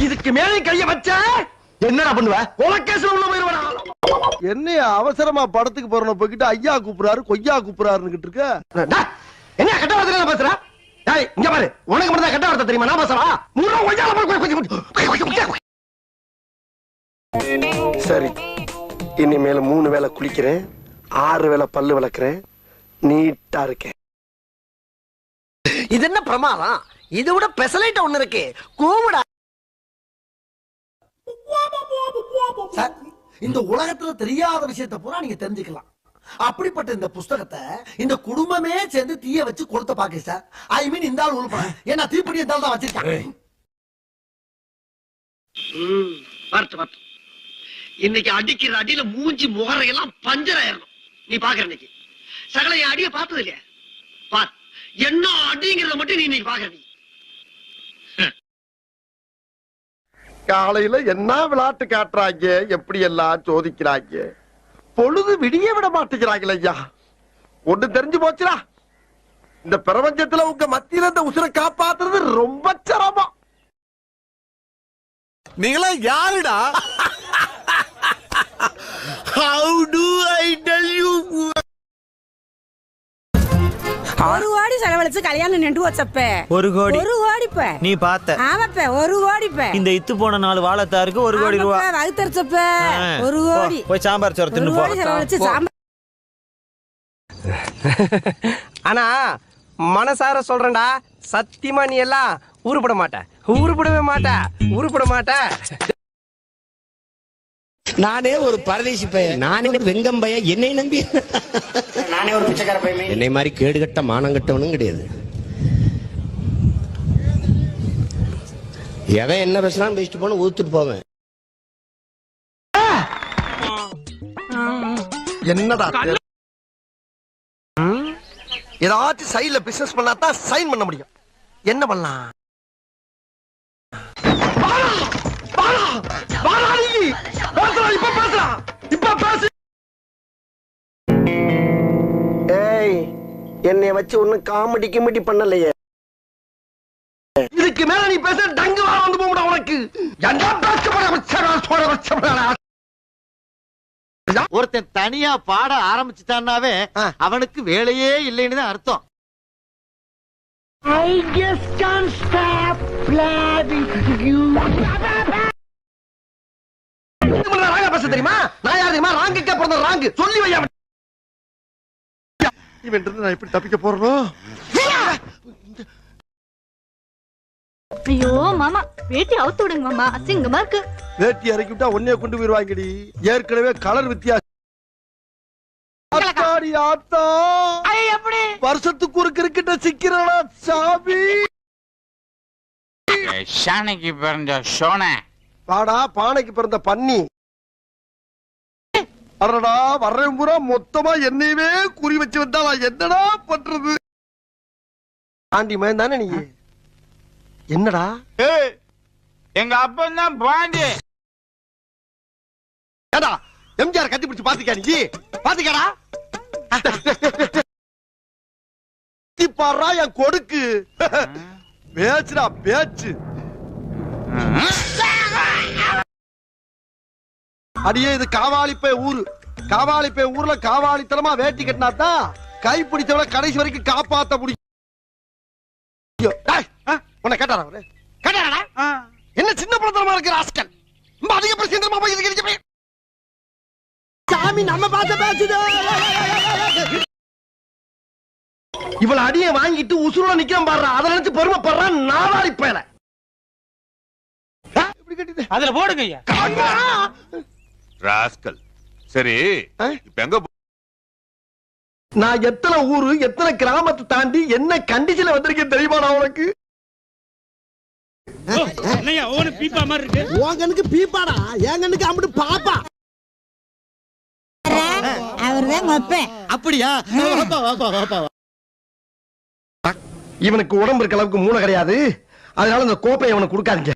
இதுக்கு மேலே கைய வச்ச என்னடா பண்ணுவ? கொலைகேஸ்ல உள்ள போயிருவடா. என்னைய அவசரமா படத்துக்கு போறணும் போய்கிட்டு ஐயா கூப்பிடுறாரு கொய்யா கூப்பிடுறாருன்னு இருக்க. என்ன கட்ட வார்த்தை பேசுற? டேய் இங்க பாரு, உனக்கு மட்டும் தான் கட்ட வார்த்தை தெரியுமா? நான் பேசுறா மூணு கொய்யால. சரி, இனிமேல 3 வேளை குளிக்கிறேன், 6 வேளை பல்லு விளக்குறேன், நீட்டா இருக்கேன். இது என்ன பிரமாதம்? இது விட பெசலைட் ஒண்ணு இருக்கு, கூவுடா. இந்த உலகத்துல தெரியாத விஷயத்தை பூரா நீங்க தெரிஞ்சுக்கலாம். அப்படிப்பட்ட இந்த புஸ்தகத்தை இந்த குடும்பமே சேர்ந்து தீய வச்சு கொடுத்த பாக்கு சார். ஐ மீன் இந்த ஆள் உள்பட ஏன்னா தீப்பெட்டி இந்த ஆள் தான் வச்சிருக்காங்க. பார்த்து இன்னைக்கு அடிக்கிற அடியில மூஞ்சி முகரையெல்லாம் பஞ்சர் ஆயிரணும். நீ பாக்குற இன்னைக்கு சகல என் அடிய பார்த்தது இல்லையா? பார் என்ன அடிங்கிறத மட்டும் நீ இன்னைக்கு பாக்குற. நீ காலையில என்ன விளையாட்டு காட்டுறாங்க, எப்படி எல்லாம் சோதிக்கிறாங்க, பொழுது விடிய விட மாட்டேங்கிறாங்களே ஐயா. ஒண்ணு தெரிஞ்சு போச்சுடா, இந்த பிரபஞ்சத்துல உங்க மத்தியில இந்த உசுரை காப்பாத்துறது ரொம்ப சிரமம். நீங்களா யாருடா? How do I tell you? ஒரு கோடி செலவழிச்சு கல்யாணம் நின்று வச்சப்ப 1 கோடி நீ பார்த்த ஆமாப்ப 1 கோடி இந்த இத்து போன 4 வாழைத்தாருக்கு 1 கோடி ரூபாய் வகுத்தரிச்சப்ப 1 கோடி போய் சாம்பார் சோறு தின்னு போ. செலவழிச்சு சாம்பார். ஆனா மனசார சொல்றேன்டா, சத்தியமா நீ எல்லாம் உருப்பட உருப்படவே மாட்ட. நானே ஒரு பரதேசி பையன், நானே ஒரு வெங்கம் பையன், என்னை நம்பி நானே ஒரு பிச்சைக்கார பையன். என்னை மாதிரி கேடுகட்ட மானங்கட்டவனும் கிடையாது. எவன் என்ன பேசுறான் பேசிட்டு போன ஊத்துட்டு போவேன். என்னடா ஏதாச்சும் சைடுல பிசினஸ் பண்ணாதான் சைன் பண்ண முடியும். என்ன பண்ணலாம்? ஏய், என்னைய வச்சு ஒன்னும் காமெடி கிமெடி பண்ணலையே. இதுக்கு மேல நீ பேச டங்கு வா வந்து போடா உனக்கு. ஒருத்தன் தனியா பாட ஆரம்பிச்சுட்டான்னாவே அவனுக்கு வேலையே இல்லைன்னு தான் அர்த்தம். I just can't stop loving you. ராங்க பேச தெரியுமா? நான் யார் தெரியுமா? ராங்குக்கே பிறந்த ராங்கு. சொல்லி வையா. இவன் நான் எப்படி தப்பிக்க போறோம்? ஐயோ மாமா, வேட்டி அவுத்து விடுங்க மாமா, அசிங்கமா இருக்கு. வேட்டி இறக்கி விட்டா ஒன்னே கொண்டு போயிருவாங்கடி. ஏற்கனவே கலர் வித்தியாசம். வருஷத்துக்கு ஒரு கிரிக்கெட்ட சிக்கிறடா சாமி. ஷானைக்கு பிறந்த சோனை பாடா பானைக்கு பிறந்த பன்னி. அடடா வர்றேன் பூரா மொத்தமா என்னையவே குறி வச்சு வந்தா நான் என்னடா பண்றது? ஆண்டி மகன் தானே நீ? என்னடா எங்க அப்பன் தான் பாண்டி. ஏடா எம்ஜிஆர் கட்டி பிடிச்சு பாத்துக்கா நீ? பாத்துக்கடா பாடுறா என் கொடுக்கு பேச்சுடா பேச்சு. அடியே இது காவாலிப்பை ஊரு. காவாலிப்பை ஊர்ல காவாலித்தனமா வேட்டி கட்டினாதான் கை பிடிச்சவள கடைசி வரைக்கும் காப்பாத்த முடியும். உன்னை கேட்டாரா? கேட்டாரா? என்ன சின்ன பழத்தனமா இருக்கிற ஆஸ்கல் அதிக பிரச்சனை போய் சாமி நம்ம பார்த்த பேசுதே. இவள அடியை வாங்கிட்டு உசுரோட நிக்க பாடுறா, அதை நினைச்சு பெருமைப்படுறான் நாளாடி பயல. அதுல போடுங்க ஐயா. ராஸ்கல். சரி இப்ப எங்க? நான் எத்தனை ஊரு எத்தனை கிராமத்தை தாண்டி என்ன கண்டிஷன்ல வந்திருக்கேன் தெரியுமா நான் உனக்கு? பீப்பா மாதிரி இருக்கு. உன் கண்ணுக்கு பீப்பாடா, என் கண்ணுக்கு அம்பிட்டு பாப்பா. அவர்தான் மப்பேன். அப்படியா? இவனுக்கு உடம்பு இருக்க அளவுக்கு மூளை கிடையாது. அதனால இந்த கோப்பையை அவனுக்கு கொடுக்காதீங்க.